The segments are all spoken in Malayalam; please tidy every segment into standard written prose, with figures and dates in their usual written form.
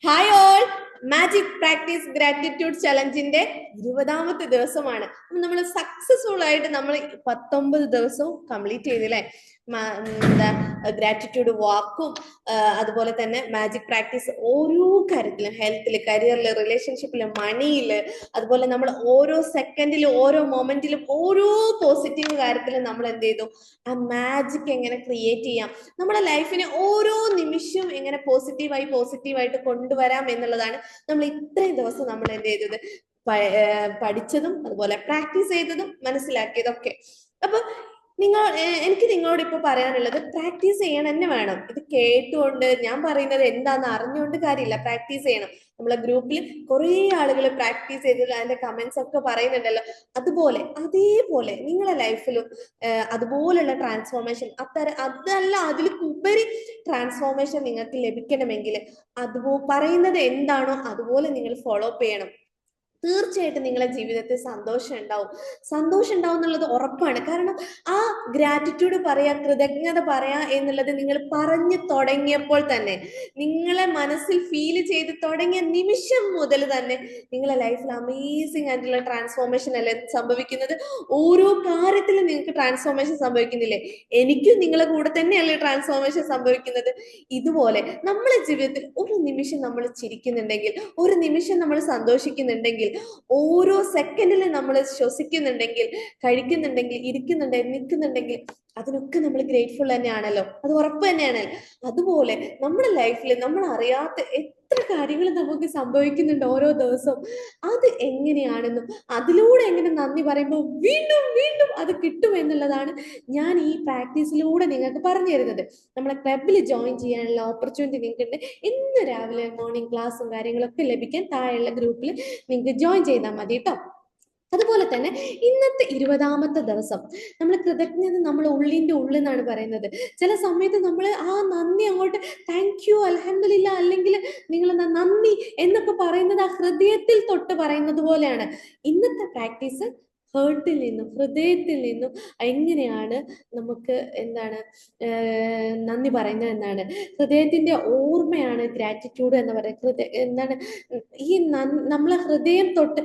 Hi all, magic practice gratitude ചലഞ്ചിന്റെ 20ാമത്തെ ദിവസമാണ്. നമ്മൾ സക്സസ്ഫുൾ ആയിട്ട് നമ്മൾ 19 ദിവസവും കംപ്ലീറ്റ് ചെയ്തില്ലേ. എന്താ ഗ്രാറ്റിറ്റ്യൂഡ് വാക്കും അതുപോലെ തന്നെ മാജിക് പ്രാക്ടീസ് ഓരോ കാര്യത്തിലും, ഹെൽത്തില്, കരിയറില്, റിലേഷൻഷിപ്പില്, മണിയില്, അതുപോലെ നമ്മൾ ഓരോ സെക്കൻഡിലും ഓരോ മൊമെന്റിലും ഓരോ പോസിറ്റീവ് കാര്യത്തിലും നമ്മൾ എന്ത് ചെയ്തു, ആ മാജിക് എങ്ങനെ ക്രിയേറ്റ് ചെയ്യാം, നമ്മുടെ ലൈഫിനെ ഓരോ നിമിഷവും എങ്ങനെ പോസിറ്റീവായിട്ട് കൊണ്ടുവരാം എന്നുള്ളതാണ് നമ്മൾ ഇത്രയും ദിവസം നമ്മൾ എന്ത് ചെയ്തത്, പഠിച്ചതും അതുപോലെ പ്രാക്ടീസ് ചെയ്തതും മനസ്സിലാക്കിയതൊക്കെ. അപ്പൊ എനിക്ക് നിങ്ങളോട് ഇപ്പൊ പറയാനുള്ളത്, പ്രാക്ടീസ് ചെയ്യണം തന്നെ വേണം. ഇത് കേട്ടുകൊണ്ട് ഞാൻ പറയുന്നത് എന്താന്ന് അറിഞ്ഞുകൊണ്ട് കാര്യമില്ല, പ്രാക്ടീസ് ചെയ്യണം. നമ്മളെ ഗ്രൂപ്പിൽ കുറെ ആളുകൾ പ്രാക്ടീസ് ചെയ്തത് അതിന്റെ കമന്റ്സ് ഒക്കെ പറയുന്നുണ്ടല്ലോ. അതേപോലെ നിങ്ങളെ ലൈഫിലും അതുപോലുള്ള ട്രാൻസ്ഫോർമേഷൻ, അതല്ല അതിൽ ഉപരി ട്രാൻസ്ഫോർമേഷൻ നിങ്ങൾക്ക് ലഭിക്കണമെങ്കിൽ പറയുന്നത് എന്താണോ അതുപോലെ നിങ്ങൾ ഫോളോ അപ്പ് ചെയ്യണം. തീർച്ചയായിട്ടും നിങ്ങളുടെ ജീവിതത്തിൽ സന്തോഷം ഉണ്ടാവും എന്നുള്ളത് ഉറപ്പാണ്. കാരണം ആ ഗ്രാറ്റിറ്റ്യൂഡ് പറയാ, കൃതജ്ഞത പറയാ എന്നുള്ളത് നിങ്ങൾ പറഞ്ഞു തുടങ്ങിയപ്പോൾ തന്നെ, നിങ്ങളെ മനസ്സിൽ ഫീൽ ചെയ്ത് തുടങ്ങിയ നിമിഷം മുതൽ തന്നെ നിങ്ങളെ ലൈഫിൽ അമേസിംഗ് ആയിട്ടുള്ള ട്രാൻസ്ഫോർമേഷൻ അല്ലേ സംഭവിക്കുന്നത്. ഓരോ കാര്യത്തിലും നിങ്ങൾക്ക് ട്രാൻസ്ഫോർമേഷൻ സംഭവിക്കുന്നില്ലേ? എനിക്കും നിങ്ങളെ കൂടെ തന്നെയല്ലേ ട്രാൻസ്ഫോർമേഷൻ സംഭവിക്കുന്നത്. ഇതുപോലെ നമ്മളെ ജീവിതത്തിൽ ഒരു നിമിഷം നമ്മൾ ചിരിക്കുന്നുണ്ടെങ്കിൽ, ഒരു നിമിഷം നമ്മൾ സന്തോഷിക്കുന്നുണ്ടെങ്കിൽ, ഓരോ സെക്കൻഡിലും നമ്മൾ ശ്വസിക്കുന്നുണ്ടെങ്കിൽ, കഴിക്കുന്നുണ്ടെങ്കിൽ, ഇരിക്കുന്നുണ്ടെങ്കിൽ, നിൽക്കുന്നുണ്ടെങ്കിൽ, അതിനൊക്കെ നമ്മൾ ഗ്രേറ്റ്ഫുൾ തന്നെയാണല്ലോ. അത് ഉറപ്പ് തന്നെയാണല്ലോ. അതുപോലെ നമ്മുടെ ലൈഫിൽ നമ്മൾ അറിയാത്ത എത്ര കാര്യങ്ങൾ നമുക്ക് സംഭവിക്കുന്നുണ്ട് ഓരോ ദിവസവും. അത് എങ്ങനെയാണെന്നും അതിലൂടെ എങ്ങനെ നന്ദി പറയുമ്പോൾ വീണ്ടും വീണ്ടും അത് കിട്ടും എന്നുള്ളതാണ് ഞാൻ ഈ പ്രാക്ടീസിലൂടെ നിങ്ങൾക്ക് പറഞ്ഞു തരുന്നത്. നമ്മളെ ക്ലബിൽ ജോയിൻ ചെയ്യാനുള്ള ഓപ്പർച്യൂണിറ്റി നിങ്ങൾക്കുണ്ട്. ഇന്ന് രാവിലെ മോർണിംഗ് ക്ലാസ്സും കാര്യങ്ങളൊക്കെ ലഭിക്കാൻ താഴെയുള്ള ഗ്രൂപ്പിൽ നിങ്ങൾക്ക് ജോയിൻ ചെയ്താൽ മതി കേട്ടോ. അതുപോലെ തന്നെ ഇന്നത്തെ 20ാമത്തെ ദിവസം നമ്മൾ കൃതജ്ഞത നമ്മൾ ഉള്ളിന്റെ ഉള്ളിൽ നിന്നാണ് പറയുന്നത്. ചില സമയത്ത് നമ്മൾ ആ നന്ദി അങ്ങോട്ട് താങ്ക് യു, അൽഹംദുലില്ലാ, അല്ലെങ്കിൽ നിങ്ങൾ നന്ദി എന്നൊക്കെ പറയുന്നത് ആ ഹൃദയത്തിൽ തൊട്ട് പറയുന്നത് പോലെയാണ്. ഇന്നത്തെ പ്രാക്ടീസ് ഹൃദയത്തിൽ നിന്നും എങ്ങനെയാണ് നമുക്ക് നന്ദി പറയുന്നത് എന്നാണ്. ഹൃദയത്തിന്റെ ഓർമ്മയാണ് ഗ്രാറ്റിറ്റ്യൂഡ് എന്ന് പറയുന്നത്. നമ്മളെ ഹൃദയം തൊട്ട്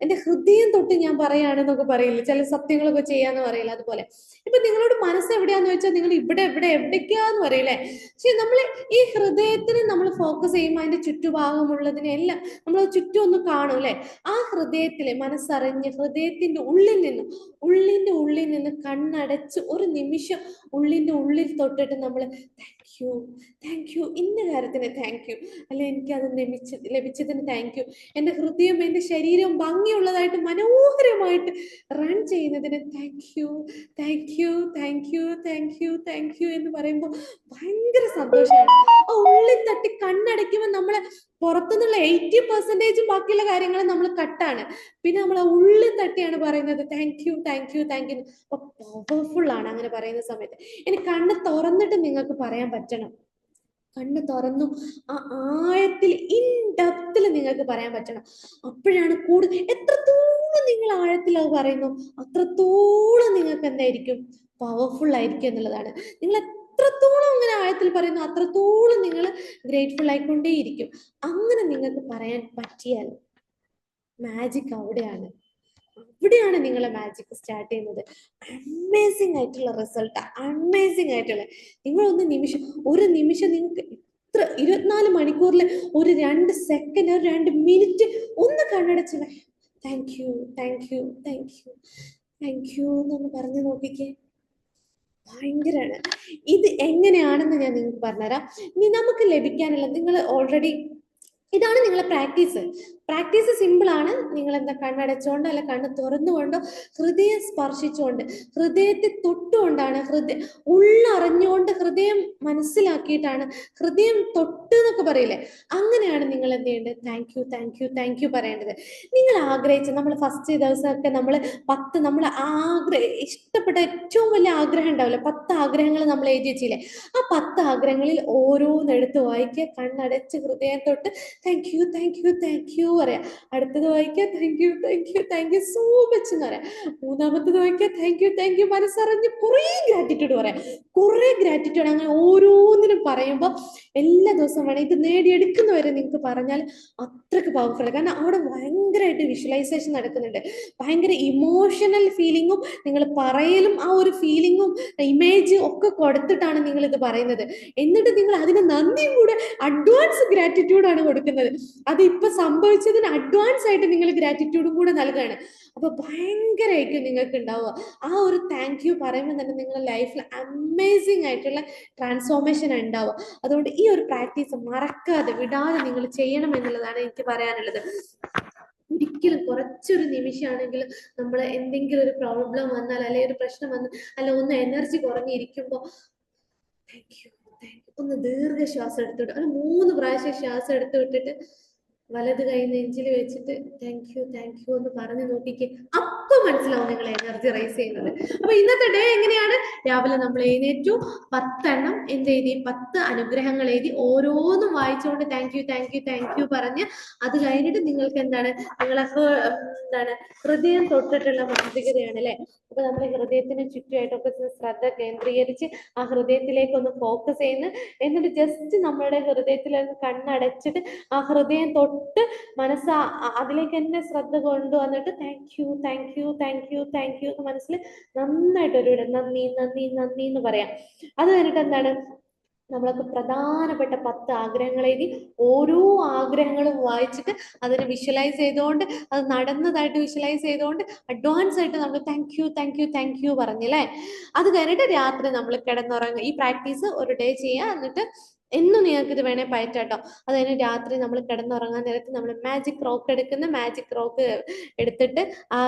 എന്റെ ഹൃദയം തൊട്ട് ഞാൻ പറയാണെന്നൊക്കെ പറയില്ല, ചില സത്യങ്ങളൊക്കെ ചെയ്യാന്ന് പറയില്ല. അതുപോലെ ഇപ്പൊ നിങ്ങളോട് മനസ്സ് എവിടെയാന്ന് വെച്ചാൽ നിങ്ങൾ എവിടേക്കാന്ന് പറയില്ലേ. പക്ഷെ നമ്മൾ ഈ ഹൃദയത്തിന് നമ്മൾ ഫോക്കസ് ചെയ്യുമ്പോൾ അതിന്റെ ചുറ്റുഭാഗമുള്ളതിനെല്ലാം നമ്മൾ ചുറ്റും ഒന്ന് കാണും അല്ലെ. ആ ഹൃദയത്തിലെ മനസ്സറിഞ്ഞ് ഹൃദയത്തിന്റെ ഉള്ളിന്റെ ഉള്ളിൽ നിന്ന് കണ്ണടച്ച് ഒരു നിമിഷം ഉള്ളിന്റെ ഉള്ളിൽ തൊട്ടിട്ട് നമ്മൾ താങ്ക് യു, ഇന്ന കാര്യത്തിന് താങ്ക് യു, അല്ലെ എനിക്കത് ലഭിച്ചതിന് താങ്ക് യു, എന്റെ ഹൃദയം എന്റെ ശരീരവും ഭംഗിയുള്ളതായിട്ട് മനോഹരമായിട്ട് റൺ ചെയ്യുന്നതിന് താങ്ക് യു എന്ന് പറയുമ്പോൾ ഭയങ്കര സന്തോഷമാണ്. ആ ഉള്ളിൽ തട്ടി കണ്ണടയ്ക്കുമ്പോൾ നമ്മളെ പുറത്തുനിന്നുള്ള 80% ബാക്കിയുള്ള കാര്യങ്ങൾ നമ്മൾ കട്ടാണ്. പിന്നെ നമ്മൾ ആ ഉള്ളിൽ തട്ടിയാണ് പറയുന്നത് താങ്ക് യു. അപ്പൊ പവർഫുൾ ആണ് അങ്ങനെ പറയുന്ന സമയത്ത്. ഇനി കണ്ണ് തുറന്നിട്ട് നിങ്ങൾക്ക് പറയാൻ പറ്റണം. കണ്ണ് തുറന്നും ആ ആഴത്തിൽ ഇൻ ഡെപ്തിൽ നിങ്ങൾക്ക് പറയാൻ പറ്റണം. അപ്പോഴാണ് എത്രത്തോളം നിങ്ങൾ ആഴത്തിൽ അത് പറയുന്നു അത്രത്തോളം നിങ്ങൾക്ക് എന്തായിരിക്കും, പവർഫുൾ ആയിരിക്കും എന്നുള്ളതാണ്. നിങ്ങൾ എത്രത്തോളം അങ്ങനെ ആഴത്തിൽ പറയുന്നു അത്രത്തോളം നിങ്ങൾ ഗ്രേറ്റ്ഫുൾ ആയിക്കൊണ്ടേയിരിക്കും. അങ്ങനെ നിങ്ങൾക്ക് പറയാൻ പറ്റിയാൽ മാജിക് അവിടെയാണ് നിങ്ങളെ മാജിക് സ്റ്റാർട്ട് ചെയ്യുന്നത്. അമേസിംഗ് ആയിട്ടുള്ള റിസൾട്ട്, ഒരു നിമിഷം നിങ്ങൾക്ക് ഇത്ര 24 മണിക്കൂറിൽ ഒരു 2 സെക്കൻഡ്, ഒരു 2 മിനിറ്റ് ഒന്ന് കണ്ണടച്ച് താങ്ക് യു എന്നൊന്ന് പറഞ്ഞു നോക്കിക്കേ. ഭയങ്കരാണ്. ഇത് എങ്ങനെയാണെന്ന് ഞാൻ നിങ്ങൾക്ക് പറഞ്ഞുതരാം. ഇനി നമുക്ക് ലഭിക്കാനുള്ള, നിങ്ങൾ ഓൾറെഡി ഇതാണ് നിങ്ങളെ പ്രാക്ടീസ് സിമ്പിൾ ആണ്. നിങ്ങൾ കണ്ണടച്ചുകൊണ്ടോ അല്ല കണ്ണ് തുറന്നുകൊണ്ടോ ഹൃദയം സ്പർശിച്ചുകൊണ്ട്, ഹൃദയത്തെ തൊട്ടുകൊണ്ടാണ്, ഉള്ളറിഞ്ഞുകൊണ്ട്, ഹൃദയം മനസ്സിലാക്കിയിട്ടാണ്, ഹൃദയം തൊട്ട് എന്നൊക്കെ പറയില്ലേ, അങ്ങനെയാണ് നിങ്ങൾ എന്ത് ചെയ്യേണ്ടത്, താങ്ക് യു പറയേണ്ടത്. നിങ്ങൾ ആഗ്രഹിച്ച, നമ്മൾ ഫസ്റ്റ് ദിവസമൊക്കെ നമ്മൾ ഇഷ്ടപ്പെട്ട ഏറ്റവും വലിയ ആഗ്രഹം ഉണ്ടാവില്ല, 10 ആഗ്രഹങ്ങൾ നമ്മൾ എഴുതി വെച്ചില്ലേ, ആ 10 ആഗ്രഹങ്ങളിൽ ഓരോന്നെടുത്ത് വായിക്കുക, കണ്ണടച്ച് ഹൃദയം തൊട്ട് താങ്ക് യു പറയാം. അടുത്തത് വായിക്കുക thank you thank you thank you so much എന്ന് പറയാം. മൂന്നാമത്തത് വായിക്കുക താങ്ക് യു മനസ്സറിഞ്ഞ് കുറേ ഗ്രാറ്റിറ്റ്യൂഡ് പറയാം. കുറേ ഗ്രാറ്റിറ്റ്യൂഡ് അങ്ങനെ ഓരോന്നിനും പറയുമ്പോൾ എല്ലാ ദിവസവും വേണം ഇത് നേടിയെടുക്കുന്നവരെ നിങ്ങൾക്ക് പറഞ്ഞാൽ അത്രയ്ക്ക് പവർഫുൾ. കാരണം അവിടെ ഭയങ്കരമായിട്ട് വിഷ്വലൈസേഷൻ നടക്കുന്നുണ്ട്. ഭയങ്കര ഇമോഷണൽ ഫീലിങ്ങും നിങ്ങൾ പറയലും ആ ഒരു ഫീലിങ്ങും ഇമേജ് ഒക്കെ കൊടുത്തിട്ടാണ് നിങ്ങൾ ഇത് പറയുന്നത്. എന്നിട്ട് നിങ്ങൾ അതിന് നന്ദിയും കൂടെ അഡ്വാൻസ് ഗ്രാറ്റിറ്റ്യൂഡാണ് കൊടുക്കുന്നത്. അത് ഇപ്പൊ സംഭവിച്ചതിന് അഡ്വാൻസ് ആയിട്ട് നിങ്ങൾ ഗ്രാറ്റിറ്റ്യൂഡും കൂടെ നൽകുകയാണ്. അപ്പൊ ഭയങ്കരമായിരിക്കും നിങ്ങൾക്ക് ഉണ്ടാവുക. ആ ഒരു താങ്ക് യു പറയുമ്പോൾ തന്നെ നിങ്ങളുടെ ലൈഫിൽ അമേസിങ് ആയിട്ടുള്ള ട്രാൻസ്ഫോർമേഷൻ ഉണ്ടാവുക. അതുകൊണ്ട് ഈ ഒരു പ്രാക്ടീസ് മറക്കാതെ വിടാതെ നിങ്ങൾ ചെയ്യണം എന്നുള്ളതാണ് എനിക്ക് പറയാനുള്ളത്. ഒരിക്കലും കുറച്ചൊരു നിമിഷമാണെങ്കിലും നമ്മൾ എന്തെങ്കിലും ഒരു പ്രോബ്ലം വന്നാൽ അല്ലെങ്കിൽ ഒരു പ്രശ്നം വന്നാൽ അല്ല ഒന്ന് എനർജി കുറഞ്ഞിരിക്കുമ്പോൾ താങ്ക് യു ഒന്ന് ദീർഘശ്വാസം എടുത്തിട്ട് ഒരു 3 പ്രാവശ്യം ശ്വാസം എടുത്ത് വിട്ടിട്ട് വലത് കൈ നെഞ്ചിൽ വെച്ചിട്ട് താങ്ക് യു എന്ന് പറഞ്ഞു നോക്കിക്കേ. അപ്പൊ മനസ്സിലാവും നിങ്ങൾ എനർജി റൈസ് ചെയ്യുന്നത്. അപ്പൊ ഇന്നത്തെ ഡേ എങ്ങനെയാണ്? രാവിലെ നമ്മൾ എഴുന്നേറ്റു, 10 എണ്ണം എന്ത് എഴുതി? 10 അനുഗ്രഹങ്ങൾ എഴുതി. ഓരോന്നും വായിച്ചുകൊണ്ട് താങ്ക് യു പറഞ്ഞ് അത് കഴിഞ്ഞിട്ട് നിങ്ങൾക്ക് എന്താണ് നിങ്ങളൊക്കെ ഹൃദയം തൊട്ടിട്ടുള്ള മാന്ത്രികതയാണ് അല്ലെ. അപ്പൊ നമ്മുടെ ഹൃദയത്തിന് ചുറ്റുമായിട്ടൊക്കെ ശ്രദ്ധ കേന്ദ്രീകരിച്ച് ആ ഹൃദയത്തിലേക്ക് ഒന്ന് ഫോക്കസ് ചെയ്യുന്നു. എന്നിട്ട് ജസ്റ്റ് നമ്മുടെ ഹൃദയത്തിൽ കണ്ണടച്ചിട്ട് ആ ഹൃദയം തൊട്ട് മനസ്സ് അതിലേക്ക് തന്നെ ശ്രദ്ധ കൊണ്ടുവന്നിട്ട് താങ്ക് യു മനസ്സിൽ നന്നായിട്ട് ഒരു നന്ദി എന്ന് പറയാം. അത് കഴിഞ്ഞിട്ട് എന്താണ് നമ്മളൊക്കെ പ്രധാനപ്പെട്ട 10 ആഗ്രഹങ്ങൾ എഴുതി ഓരോ ആഗ്രഹങ്ങളും വായിച്ചിട്ട് അതിനെ വിഷ്വലൈസ് ചെയ്തുകൊണ്ട് അത് നടന്നതായിട്ട് വിഷ്വലൈസ് ചെയ്തുകൊണ്ട് അഡ്വാൻസ് ആയിട്ട് നമ്മൾ താങ്ക് യു പറഞ്ഞില്ലേ. അത് കഴിഞ്ഞിട്ട് രാത്രി നമ്മൾ കിടന്നുറങ്ങുക. ഈ പ്രാക്ടീസ് ഒരു ഡേ ചെയ്യുക. എന്നിട്ട് എന്നും നിങ്ങൾക്ക് ഇത് വേണേ പയറ്റാട്ടോ. അത് കഴിഞ്ഞ് രാത്രി നമ്മൾ കിടന്നുറങ്ങാൻ നേരത്ത് നമ്മൾ മാജിക് റോക്ക് എടുത്തിട്ട് ആ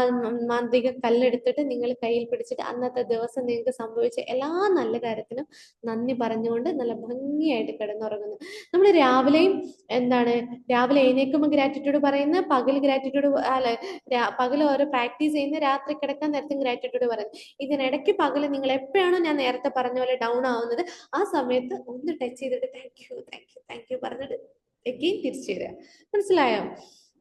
മാന്ത്രിക കല്ലെടുത്തിട്ട് നിങ്ങൾ കയ്യിൽ പിടിച്ചിട്ട് അന്നത്തെ ദിവസം നിങ്ങൾക്ക് സംഭവിച്ച എല്ലാ നല്ല കാര്യത്തിനും നന്ദി പറഞ്ഞുകൊണ്ട് നല്ല ഭംഗിയായിട്ട് കിടന്നുറങ്ങുന്നു. നമ്മൾ രാവിലെയും രാവിലെ എഴുന്നേൽക്കുമ്പോൾ ഗ്രാറ്റിറ്റ്യൂഡ് പറയുന്ന, പകൽ ഗ്രാറ്റിറ്റ്യൂഡ് പകൽ ഓരോ പ്രാക്ടീസ് ചെയ്യുന്ന, രാത്രി കിടക്കാൻ നേരത്തും ഗ്രാറ്റിറ്റ്യൂഡ് പറയുന്നത്. ഇതിനിടയ്ക്ക് പകൽ നിങ്ങൾ എപ്പോഴാണോ ഞാൻ നേരത്തെ പറഞ്ഞ പോലെ ഡൗൺ ആവുന്നത് ആ സമയത്ത് ഒന്ന് ടച്ച് ചെയ്തിട്ട് താങ്ക് യു പറഞ്ഞിട്ട് എഗെയിൻ തിരിച്ചു വരിക. മനസ്സിലായോ?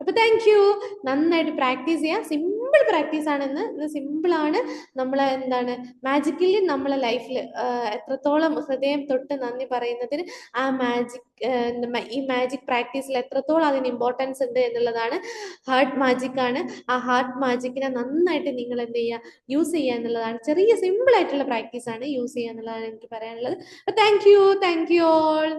അപ്പൊ താങ്ക് യു. നന്നായിട്ട് പ്രാക്ടീസ് ചെയ്യാം. സിമ്പിൾ പ്രാക്ടീസ് ആണെന്ന്. ഇത് സിമ്പിളാണ്. നമ്മളെ മാജിക്കലി നമ്മളെ ലൈഫിൽ എത്രത്തോളം ഹൃദയം തൊട്ട് നന്ദി പറയുന്നതിന് ഈ മാജിക് പ്രാക്ടീസിൽ എത്രത്തോളം അതിന് ഇമ്പോർട്ടൻസ് ഉണ്ട് എന്നുള്ളതാണ്. ഹാർട്ട് മാജിക് ആണ്. ആ ഹാർട്ട് മാജിക്കിനെ നന്നായിട്ട് നിങ്ങൾ എന്ത് ചെയ്യുക, യൂസ് ചെയ്യുക എന്നുള്ളതാണ്. ചെറിയ സിമ്പിൾ ആയിട്ടുള്ള പ്രാക്ടീസ് ആണ്, യൂസ് ചെയ്യുക എന്നുള്ളതാണ് എനിക്ക് പറയാനുള്ളത്. Thank you all.